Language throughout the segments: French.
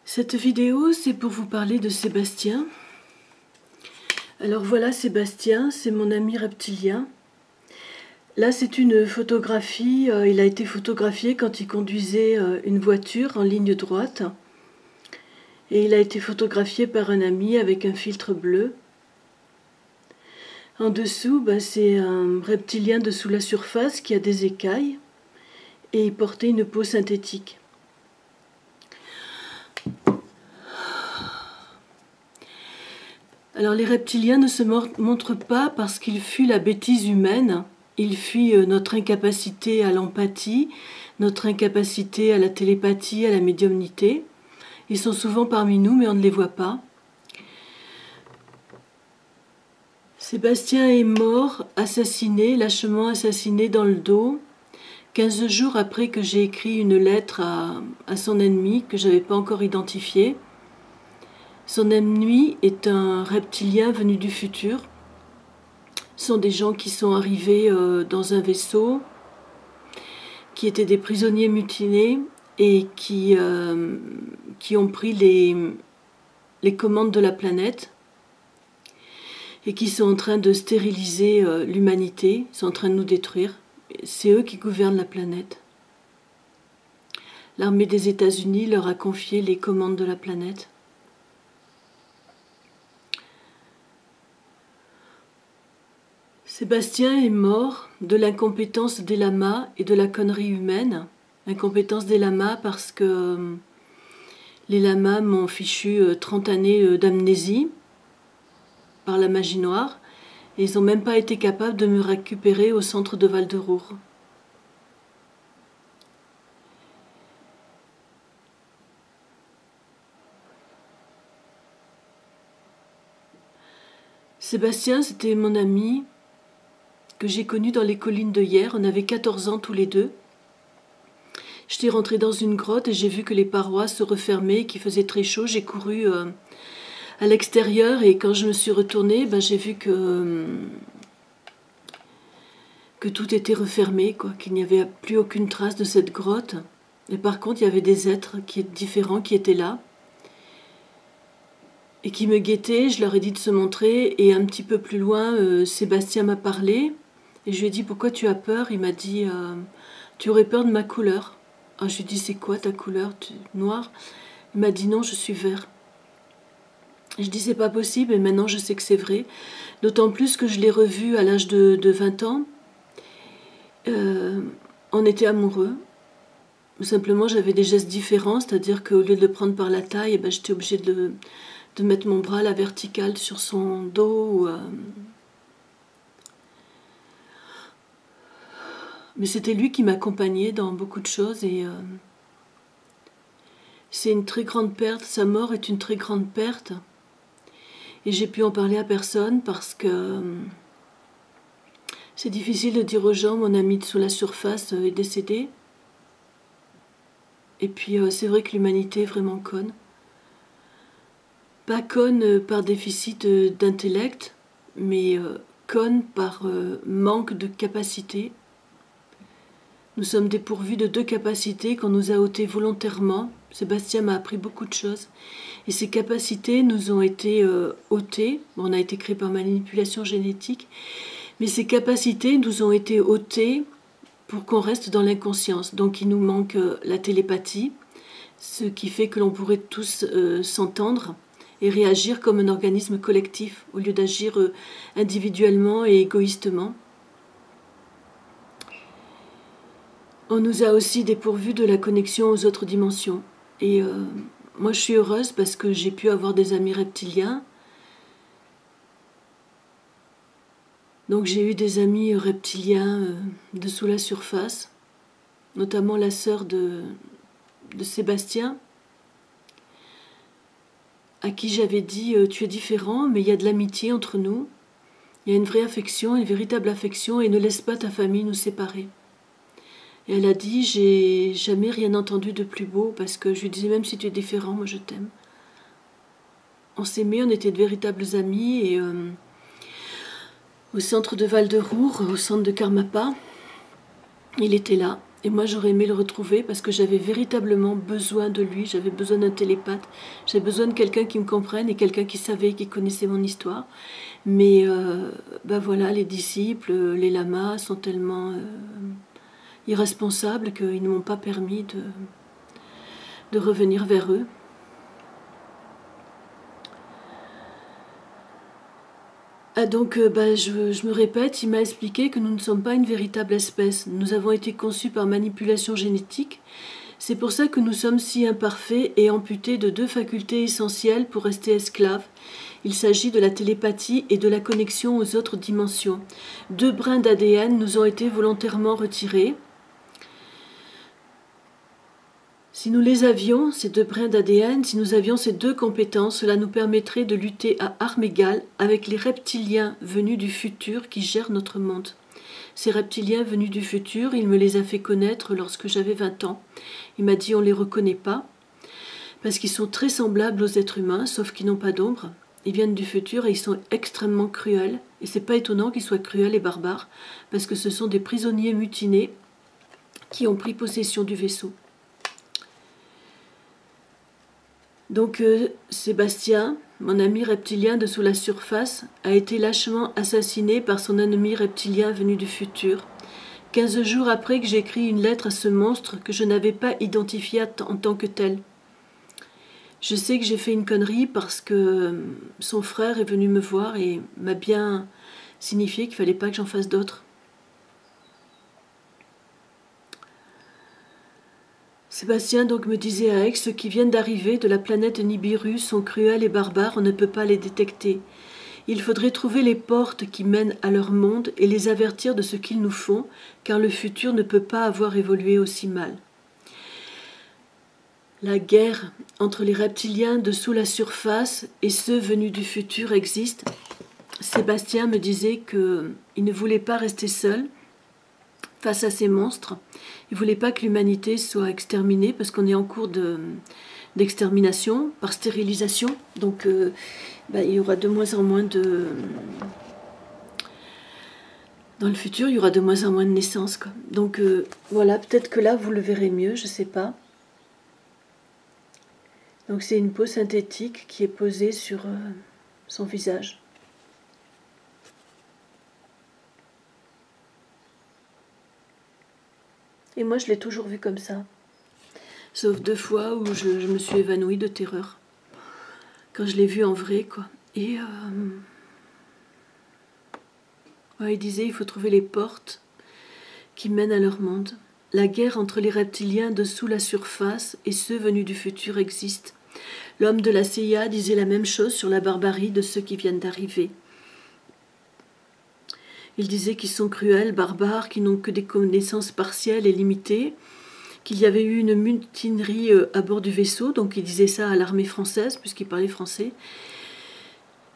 Cette vidéo, c'est pour vous parler de Sébastien. Alors voilà Sébastien, c'est mon ami reptilien. Là, c'est une photographie, il a été photographié quand il conduisait une voiture en ligne droite. Et il a été photographié par un ami avec un filtre bleu. En dessous, c'est un reptilien de sous la surface qui a des écailles et il portait une peau synthétique. Alors les reptiliens ne se montrent pas parce qu'ils fuient la bêtise humaine, ils fuient notre incapacité à l'empathie, notre incapacité à la télépathie, à la médiumnité. Ils sont souvent parmi nous mais on ne les voit pas. Sébastien est mort, assassiné, lâchement assassiné dans le dos, 15 jours après que j'ai écrit une lettre à son ennemi que je n'avais pas encore identifié. Son ennemi est un reptilien venu du futur. Ce sont des gens qui sont arrivés dans un vaisseau, qui étaient des prisonniers mutinés et qui ont pris les commandes de la planète et qui sont en train de stériliser l'humanité, sont en train de nous détruire. C'est eux qui gouvernent la planète. L'armée des États-Unis leur a confié les commandes de la planète. Sébastien est mort de l'incompétence des lamas et de la connerie humaine. L'incompétence des lamas parce que les lamas m'ont fichu 30 années d'amnésie par la magie noire et ils n'ont même pas été capables de me récupérer au centre de Val-de-Roure. Sébastien, c'était mon ami que j'ai connu dans les collines de Hyères. On avait 14 ans tous les deux. J'étais rentrée dans une grotte et j'ai vu que les parois se refermaient, qu'il faisait très chaud. J'ai couru à l'extérieur et quand je me suis retournée, j'ai vu que tout était refermé, qu'il n'y avait plus aucune trace de cette grotte. Et par contre, il y avait des êtres différents qui étaient là et qui me guettaient. Je leur ai dit de se montrer et un petit peu plus loin, Sébastien m'a parlé et je lui ai dit « Pourquoi tu as peur ?» Il m'a dit « Tu aurais peur de ma couleur ?» Je lui ai dit « C'est quoi ta couleur noire ?» Il m'a dit « Non, je suis vert. » Je dis « C'est pas possible » et maintenant je sais que c'est vrai. D'autant plus que je l'ai revu à l'âge de 20 ans. On était amoureux. Simplement j'avais des gestes différents, c'est-à-dire qu'au lieu de le prendre par la taille, j'étais obligée de mettre mon bras à la verticale sur son dos. Mais c'était lui qui m'accompagnait dans beaucoup de choses et c'est une très grande perte. Sa mort est une très grande perte. Et j'ai pu en parler à personne parce que c'est difficile de dire aux gens, mon ami de sous la surface est décédé. Et puis c'est vrai que l'humanité est vraiment conne. Pas conne par déficit d'intellect, mais conne par manque de capacité. Nous sommes dépourvus de 2 capacités qu'on nous a ôtées volontairement. Sébastien m'a appris beaucoup de choses. Et ces capacités nous ont été ôtées. On a été créé par manipulation génétique. Mais ces capacités nous ont été ôtées pour qu'on reste dans l'inconscience. Donc il nous manque la télépathie, ce qui fait que l'on pourrait tous s'entendre et réagir comme un organisme collectif au lieu d'agir individuellement et égoïstement. On nous a aussi dépourvus de la connexion aux autres dimensions. Et moi je suis heureuse parce que j'ai pu avoir des amis reptiliens. Donc j'ai eu des amis reptiliens de sous la surface, notamment la sœur de Sébastien, à qui j'avais dit « Tu es différent, mais il y a de l'amitié entre nous, il y a une vraie affection, une véritable affection, et ne laisse pas ta famille nous séparer. » Et elle a dit « J'ai jamais rien entendu de plus beau, parce que je lui disais même si tu es différent, moi je t'aime. » On s'aimait, on était de véritables amis, et au centre de Val-de-Roure, au centre de Karmapa, il était là. Et moi j'aurais aimé le retrouver parce que j'avais véritablement besoin de lui, j'avais besoin d'un télépathe, j'avais besoin de quelqu'un qui me comprenne et quelqu'un qui savait, qui connaissait mon histoire. Mais ben voilà, les disciples, les lamas sont tellement irresponsables qu'ils ne m'ont pas permis de revenir vers eux. Ah donc, je me répète, il m'a expliqué que nous ne sommes pas une véritable espèce. Nous avons été conçus par manipulation génétique. C'est pour ça que nous sommes si imparfaits et amputés de 2 facultés essentielles pour rester esclaves. Il s'agit de la télépathie et de la connexion aux autres dimensions. 2 brins d'ADN nous ont été volontairement retirés. Si nous les avions, ces 2 brins d'ADN, si nous avions ces 2 compétences, cela nous permettrait de lutter à armes égales avec les reptiliens venus du futur qui gèrent notre monde. Ces reptiliens venus du futur, il me les a fait connaître lorsque j'avais 20 ans. Il m'a dit on ne les reconnaît pas, parce qu'ils sont très semblables aux êtres humains, sauf qu'ils n'ont pas d'ombre. Ils viennent du futur et ils sont extrêmement cruels. Et c'est pas étonnant qu'ils soient cruels et barbares, parce que ce sont des prisonniers mutinés qui ont pris possession du vaisseau. Donc Sébastien, mon ami reptilien de sous la surface, a été lâchement assassiné par son ennemi reptilien venu du futur. 15 jours après que j'ai écrit une lettre à ce monstre que je n'avais pas identifié en tant que tel. Je sais que j'ai fait une connerie parce que son frère est venu me voir et m'a bien signifié qu'il ne fallait pas que j'en fasse d'autres. Sébastien donc me disait à Aix, ceux qui viennent d'arriver de la planète Nibiru sont cruels et barbares, on ne peut pas les détecter. Il faudrait trouver les portes qui mènent à leur monde et les avertir de ce qu'ils nous font, car le futur ne peut pas avoir évolué aussi mal. La guerre entre les reptiliens de sous la surface et ceux venus du futur existe. Sébastien me disait qu'il ne voulait pas rester seul face à ces monstres. Il ne voulait pas que l'humanité soit exterminée parce qu'on est en cours d'extermination par stérilisation. Donc il y aura de moins en moins de... Dans le futur, il y aura de moins en moins de naissances, quoi. Donc voilà, peut-être que là, vous le verrez mieux, je ne sais pas. Donc c'est une peau synthétique qui est posée sur son visage. Et moi, je l'ai toujours vu comme ça. Sauf 2 fois où je me suis évanouie de terreur. Quand je l'ai vu en vrai, quoi. Et il disait, il faut trouver les portes qui mènent à leur monde. La guerre entre les reptiliens de sous la surface et ceux venus du futur existe. L'homme de la CIA disait la même chose sur la barbarie de ceux qui viennent d'arriver. Il disait qu'ils sont cruels, barbares, qui n'ont que des connaissances partielles et limitées, qu'il y avait eu une mutinerie à bord du vaisseau, donc il disait ça à l'armée française, puisqu'il parlait français,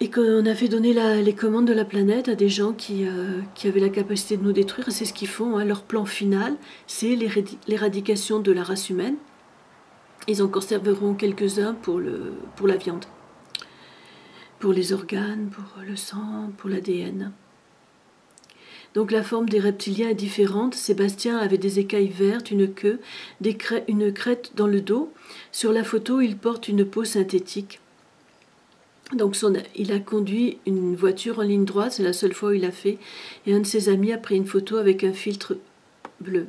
et qu'on avait donné les commandes de la planète à des gens qui avaient la capacité de nous détruire, et c'est ce qu'ils font, hein. Leur plan final, c'est l'éradication de la race humaine. Ils en conserveront quelques-uns pour la viande, pour les organes, pour le sang, pour l'ADN. Donc la forme des reptiliens est différente. Sébastien avait des écailles vertes, une queue, une crête dans le dos. Sur la photo, il porte une peau synthétique. Donc il a conduit une voiture en ligne droite, c'est la seule fois où il a fait. Et un de ses amis a pris une photo avec un filtre bleu.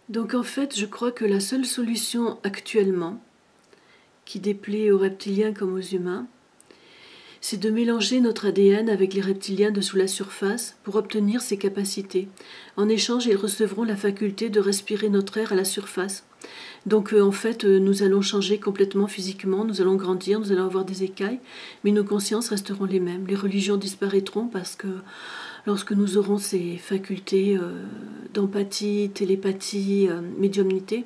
Donc en fait, je crois que la seule solution actuellement, qui déplaît aux reptiliens comme aux humains, c'est de mélanger notre ADN avec les reptiliens de sous la surface pour obtenir ces capacités. En échange, ils recevront la faculté de respirer notre air à la surface. Donc en fait, nous allons changer complètement physiquement, nous allons grandir, nous allons avoir des écailles, mais nos consciences resteront les mêmes. Les religions disparaîtront parce que lorsque nous aurons ces facultés d'empathie, télépathie, médiumnité,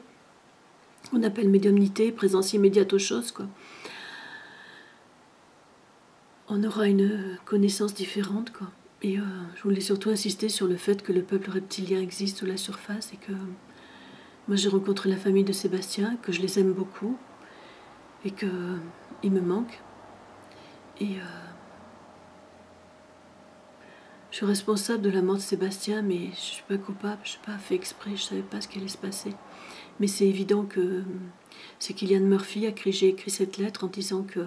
on appelle médiumnité, présence immédiate aux choses, quoi. On aura une connaissance différente, quoi. Et je voulais surtout insister sur le fait que le peuple reptilien existe sous la surface et que Moi, j'ai rencontré la famille de Sébastien, que je les aime beaucoup, et qu'ils me manquent. Et je suis responsable de la mort de Sébastien, mais je ne suis pas coupable, je n'ai pas fait exprès, je ne savais pas ce qui allait se passer. Mais c'est évident que c'est Cillian Murphy à qui j'ai écrit cette lettre en disant que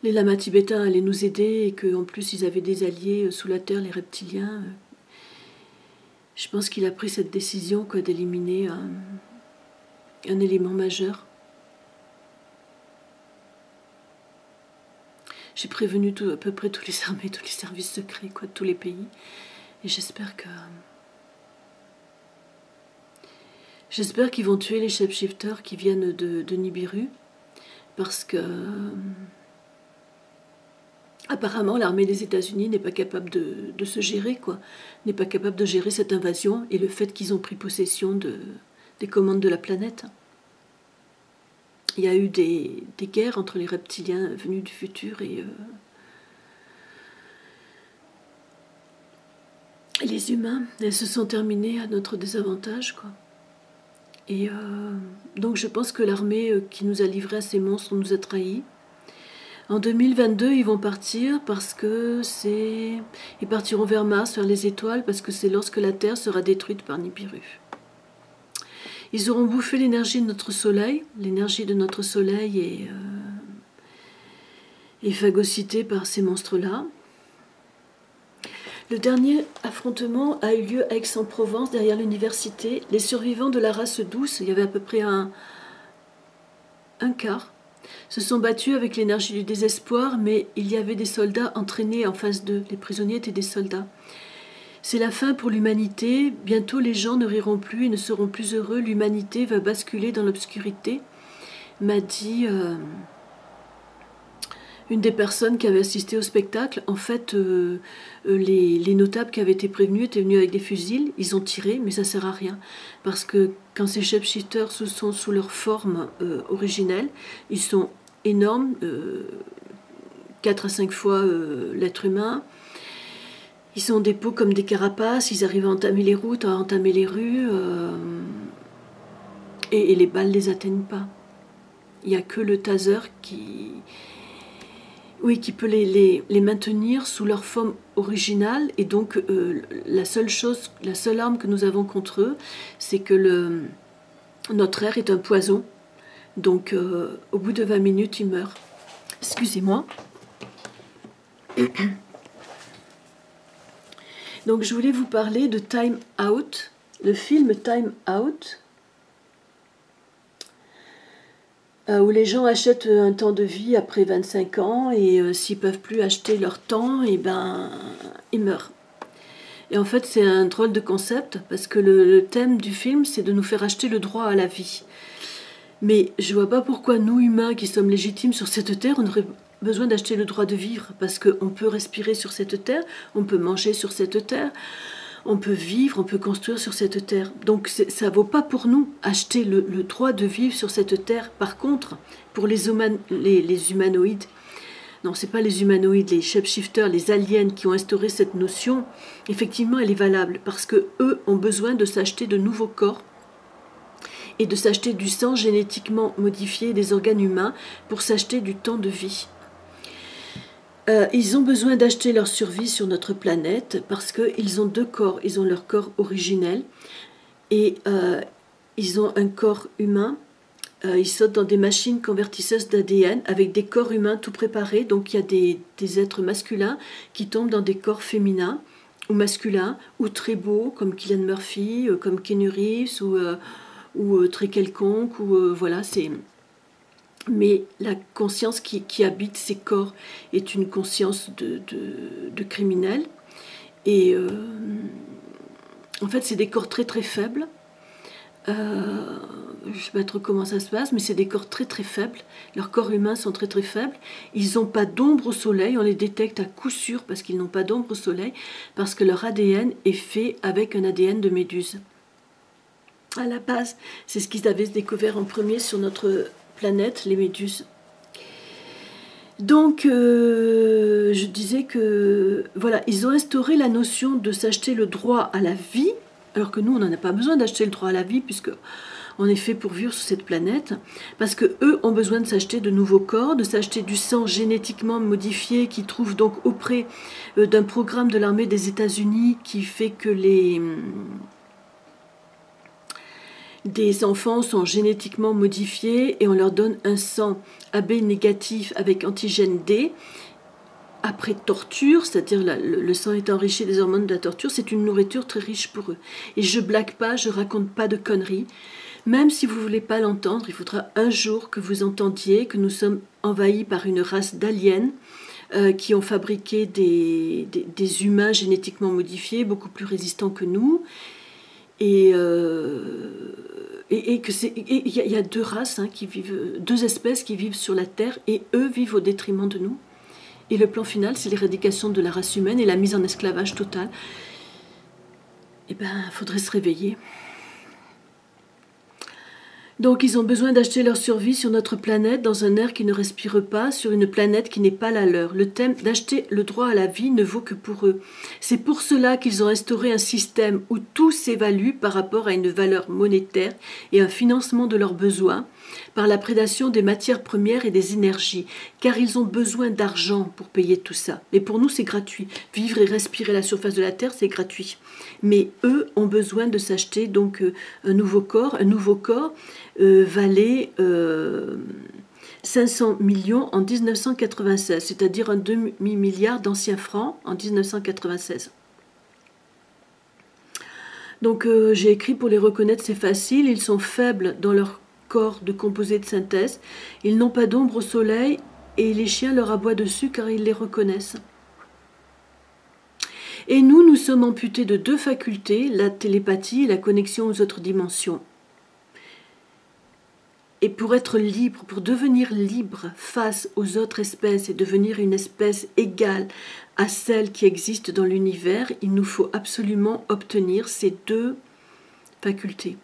les lamas tibétains allaient nous aider et qu'en plus ils avaient des alliés sous la terre, les reptiliens. Je pense qu'il a pris cette décision d'éliminer un élément majeur. J'ai prévenu à peu près tous les armées, tous les services secrets, de tous les pays. Et j'espère qu'ils vont tuer les shapeshifters qui viennent de Nibiru. Parce que apparemment l'armée des États-Unis n'est pas capable de se gérer, n'est pas capable de gérer cette invasion et le fait qu'ils ont pris possession des commandes de la planète. Il y a eu des guerres entre les reptiliens venus du futur et les humains. Elles se sont terminées à notre désavantage, Et donc je pense que l'armée qui nous a livré à ces monstres nous a trahis. En 2022, ils vont partir parce que ils partiront vers Mars, vers les étoiles, parce que c'est lorsque la Terre sera détruite par Nibiru. Ils auront bouffé l'énergie de notre Soleil. L'énergie de notre Soleil est phagocytée par ces monstres-là. Le dernier affrontement a eu lieu à Aix-en-Provence, derrière l'université. Les survivants de la race douce, il y avait à peu près un quart, se sont battus avec l'énergie du désespoir, mais il y avait des soldats entraînés en face d'eux. Les prisonniers étaient des soldats. C'est la fin pour l'humanité. Bientôt les gens ne riront plus et ne seront plus heureux. L'humanité va basculer dans l'obscurité, m'a dit une des personnes qui avait assisté au spectacle. En fait, les notables qui avaient été prévenus étaient venus avec des fusils. Ils ont tiré, mais ça ne sert à rien. Parce que quand ces shapeshifters sont sous leur forme originelle, ils sont énormes, 4 à 5 fois l'être humain. Ils ont des peaux comme des carapaces, ils arrivent à entamer les routes, à entamer les rues, et les balles ne les atteignent pas. Il n'y a que le taser qui peut les maintenir sous leur forme originale. Et donc la seule arme que nous avons contre eux, c'est que notre air est un poison. Donc au bout de 20 minutes, ils meurent. Excusez-moi. Donc je voulais vous parler de Time Out, le film Time Out, où les gens achètent un temps de vie après 25 ans et s'ils ne peuvent plus acheter leur temps, et ils meurent. Et en fait, c'est un drôle de concept parce que le thème du film, c'est de nous faire acheter le droit à la vie. Mais je ne vois pas pourquoi nous, humains, qui sommes légitimes sur cette terre, on aurait besoin d'acheter le droit de vivre, parce qu'on peut respirer sur cette terre, on peut manger sur cette terre, on peut vivre, on peut construire sur cette terre. Donc ça ne vaut pas pour nous acheter le droit de vivre sur cette terre. Par contre, pour les humanoïdes, non, ce n'est pas les humanoïdes, les shapeshifters, les aliens qui ont instauré cette notion, effectivement, elle est valable, parce qu'eux ont besoin de s'acheter de nouveaux corps et de s'acheter du sang génétiquement modifié des organes humains pour s'acheter du temps de vie. Ils ont besoin d'acheter leur survie sur notre planète parce qu'ils ont 2 corps. Ils ont leur corps originel et ils ont un corps humain. Ils sautent dans des machines convertisseuses d'ADN avec des corps humains tout préparés. Donc il y a des êtres masculins qui tombent dans des corps féminins ou masculins ou très beaux comme Cillian Murphy, comme Keanu Reeves ou très quelconque. Voilà, c'est... Mais la conscience qui habite ces corps est une conscience de criminel. Et en fait, c'est des corps très très faibles. Je ne sais pas trop comment ça se passe, mais c'est des corps très très faibles. Leurs corps humains sont très très faibles. Ils n'ont pas d'ombre au soleil. On les détecte à coup sûr parce qu'ils n'ont pas d'ombre au soleil, parce que leur ADN est fait avec un ADN de méduse. À la base, c'est ce qu'ils avaient découvert en premier sur notre planète, les méduses. Donc, je disais que, voilà, ils ont instauré la notion de s'acheter le droit à la vie, Alors que nous, on n'en a pas besoin d'acheter le droit à la vie, puisque on est fait pour vivre sur cette planète, parce que eux ont besoin de s'acheter de nouveaux corps, de s'acheter du sang génétiquement modifié qui trouve donc auprès d'un programme de l'armée des États-Unis qui fait que des enfants sont génétiquement modifiés et on leur donne un sang AB négatif avec antigène D après torture, c'est-à-dire le sang est enrichi des hormones de la torture. C'est une nourriture très riche pour eux. Et je blague pas, je raconte pas de conneries. Même si vous ne voulez pas l'entendre, il faudra un jour que vous entendiez que nous sommes envahis par une race d'aliens qui ont fabriqué des humains génétiquement modifiés, beaucoup plus résistants que nous. Et que il y a deux races qui vivent, deux espèces qui vivent sur la Terre, et eux vivent au détriment de nous. Et le plan final, c'est l'éradication de la race humaine et la mise en esclavage total. Eh bien, il faudrait se réveiller. Donc ils ont besoin d'acheter leur survie sur notre planète, dans un air qui ne respire pas, sur une planète qui n'est pas la leur. Le thème d'acheter le droit à la vie ne vaut que pour eux. C'est pour cela qu'ils ont instauré un système où tout s'évalue par rapport à une valeur monétaire et un financement de leurs besoins, par la prédation des matières premières et des énergies, car ils ont besoin d'argent pour payer tout ça. Mais pour nous, c'est gratuit. Vivre et respirer la surface de la Terre, c'est gratuit. Mais eux ont besoin de s'acheter donc un nouveau corps. Un nouveau corps valait 500 millions en 1996, c'est-à-dire un demi-milliard d'anciens francs en 1996. Donc j'ai écrit pour les reconnaître, c'est facile. Ils sont faibles dans leur corps de composés de synthèse. Ils n'ont pas d'ombre au soleil et les chiens leur aboient dessus car ils les reconnaissent. Et nous sommes amputés de deux facultés, la télépathie et la connexion aux autres dimensions. Et pour être libre, pour devenir libre face aux autres espèces et devenir une espèce égale à celle qui existe dans l'univers, il nous faut absolument obtenir ces deux facultés.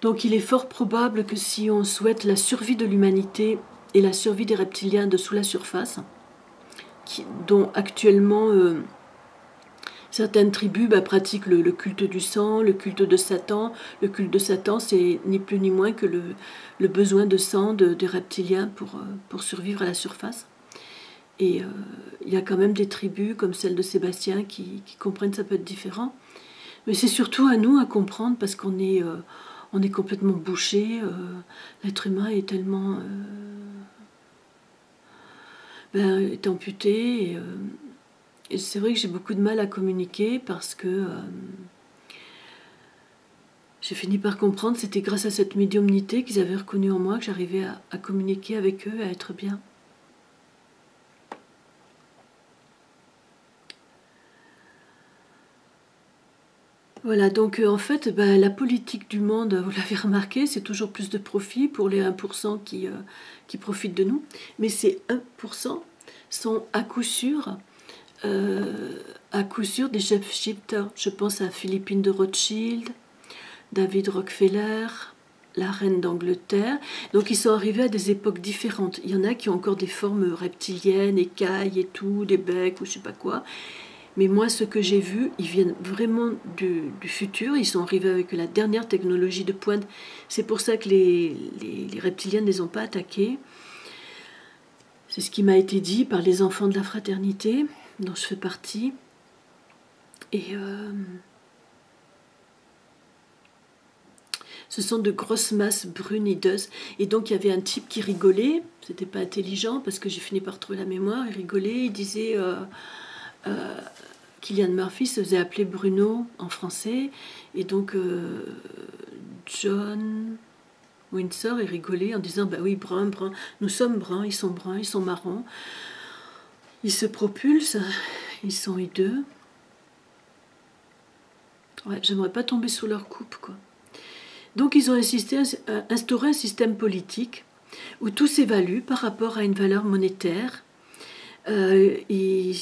Donc il est fort probable que si on souhaite la survie de l'humanité et la survie des reptiliens de sous la surface, dont actuellement certaines tribus pratiquent le culte du sang, le culte de Satan. Le culte de Satan, c'est ni plus ni moins que le besoin de sang des reptiliens pour survivre à la surface. Et il y a quand même des tribus comme celle de Sébastien qui comprennent que ça peut être différent. Mais c'est surtout à nous à comprendre parce qu'on est complètement bouché. L'être humain est tellement est amputé. Et c'est vrai que j'ai beaucoup de mal à communiquer parce que j'ai fini par comprendre que c'était grâce à cette médiumnité qu'ils avaient reconnu en moi que j'arrivais à communiquer avec eux, à être bien. Voilà, donc en fait, la politique du monde, vous l'avez remarqué, c'est toujours plus de profit pour les 1% qui profitent de nous. Mais ces 1% sont à coup sûr des chefs shifters. Je pense à Philippine de Rothschild, David Rockefeller, la reine d'Angleterre. Donc ils sont arrivés à des époques différentes. Il y en a qui ont encore des formes reptiliennes, écailles et tout, des becs ou je sais pas quoi. Mais moi, ce que j'ai vu, ils viennent vraiment du futur. Ils sont arrivés avec la dernière technologie de pointe. C'est pour ça que les reptiliens ne les ont pas attaqués. C'est ce qui m'a été dit par les enfants de la fraternité, dont je fais partie. Et ce sont de grosses masses brunes hideuses. Et donc, il y avait un type qui rigolait. C'était pas intelligent parce que j'ai fini par trouver la mémoire. Il rigolait, il disait... Cillian Murphy se faisait appeler Bruno en français, et donc John Windsor est rigolé en disant bah oui, brun, nous sommes bruns, ils sont marrons, ils se propulsent, ils sont hideux. Ouais, j'aimerais pas tomber sous leur coupe, quoi. Donc ils ont instauré un système politique où tout s'évalue par rapport à une valeur monétaire. Ils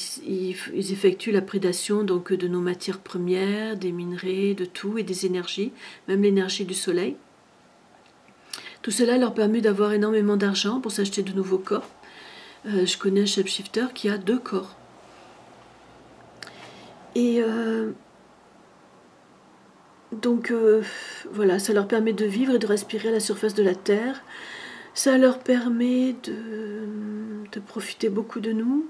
effectuent la prédation donc, de nos matières premières, des minerais, de tout et des énergies, même l'énergie du soleil. Tout cela leur permet d'avoir énormément d'argent pour s'acheter de nouveaux corps. Je connais un shapeshifter qui a 2 corps. Et donc voilà, ça leur permet de vivre et de respirer à la surface de la Terre. Ça leur permet de profiter beaucoup de nous.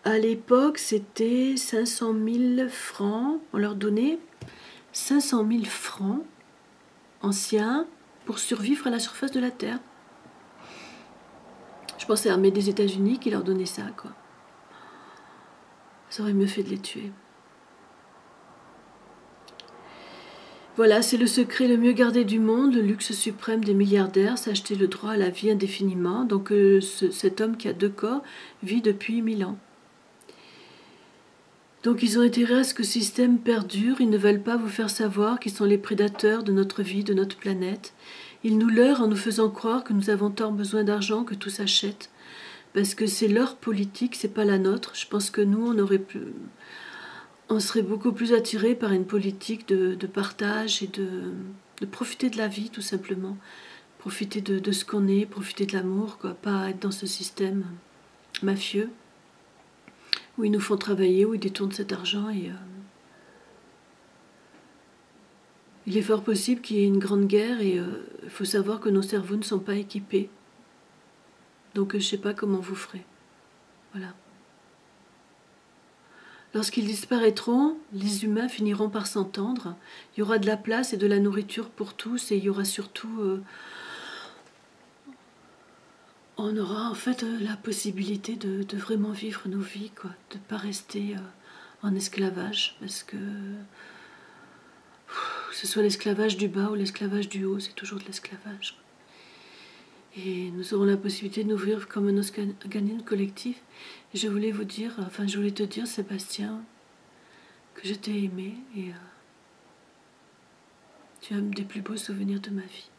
À l'époque, c'était 500 000 francs. On leur donnait 500 000 francs anciens pour survivre à la surface de la Terre. Je pensais à l'armée des États-Unis qui leur donnait ça, quoi. Ça aurait mieux fait de les tuer. Voilà, c'est le secret le mieux gardé du monde, le luxe suprême des milliardaires, s'acheter le droit à la vie indéfiniment. Donc cet homme qui a 2 corps vit depuis 1000 ans. Donc ils ont intérêt à ce que ce système perdure, ils ne veulent pas vous faire savoir qu'ils sont les prédateurs de notre vie, de notre planète. Ils nous leurrent en nous faisant croire que nous avons tant besoin d'argent que tout s'achète. Parce que c'est leur politique, c'est pas la nôtre. Je pense que nous, on serait beaucoup plus attirés par une politique de partage et de profiter de la vie, tout simplement. Profiter de ce qu'on est, profiter de l'amour, quoi. Pas être dans ce système mafieux où ils nous font travailler, où ils détournent cet argent. Et il est fort possible qu'il y ait une grande guerre et il faut savoir que nos cerveaux ne sont pas équipés. Donc je ne sais pas comment vous ferez. Voilà. Lorsqu'ils disparaîtront, les humains finiront par s'entendre. Il y aura de la place et de la nourriture pour tous et il y aura surtout... on aura en fait la possibilité de vraiment vivre nos vies, quoi, de ne pas rester en esclavage, parce que ce soit l'esclavage du bas ou l'esclavage du haut, c'est toujours de l'esclavage. Et nous aurons la possibilité de nous vivre comme un organisme collectif. Et je voulais vous dire, enfin je voulais te dire, Sébastien, que je t'ai aimé et tu as des plus beaux souvenirs de ma vie.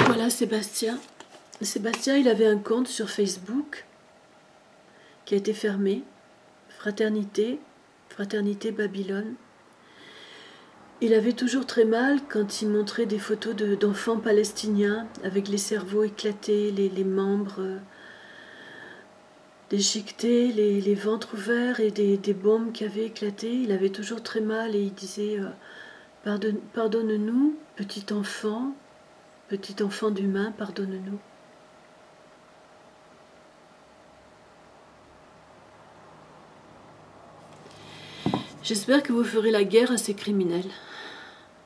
Voilà Sébastien. Sébastien, il avait un compte sur Facebook qui a été fermé. Fraternité Babylone. Il avait toujours très mal quand il montrait des photos d'enfants palestiniens avec les cerveaux éclatés, les membres déchiquetés, les ventres ouverts et des bombes qui avaient éclaté. Il avait toujours très mal et il disait pardonne-nous, petit enfant d'humain, pardonne-nous. J'espère que vous ferez la guerre à ces criminels.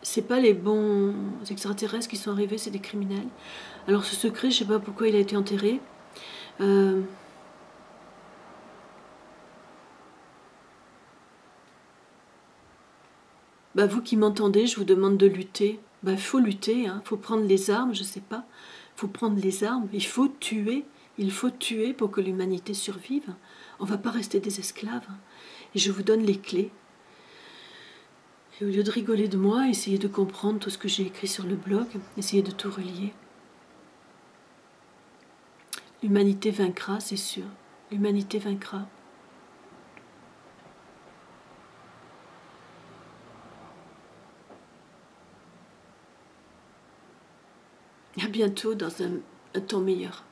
C'est pas les bons extraterrestres qui sont arrivés, c'est des criminels. Alors ce secret, je sais pas pourquoi il a été enterré. Vous qui m'entendez, je vous demande de lutter. Faut lutter, hein. Faut prendre les armes, je sais pas. Faut prendre les armes, il faut tuer pour que l'humanité survive. On va pas rester des esclaves. Et je vous donne les clés. Et au lieu de rigoler de moi, essayez de comprendre tout ce que j'ai écrit sur le blog, essayez de tout relier. L'humanité vaincra, c'est sûr. L'humanité vaincra. À bientôt dans un temps meilleur.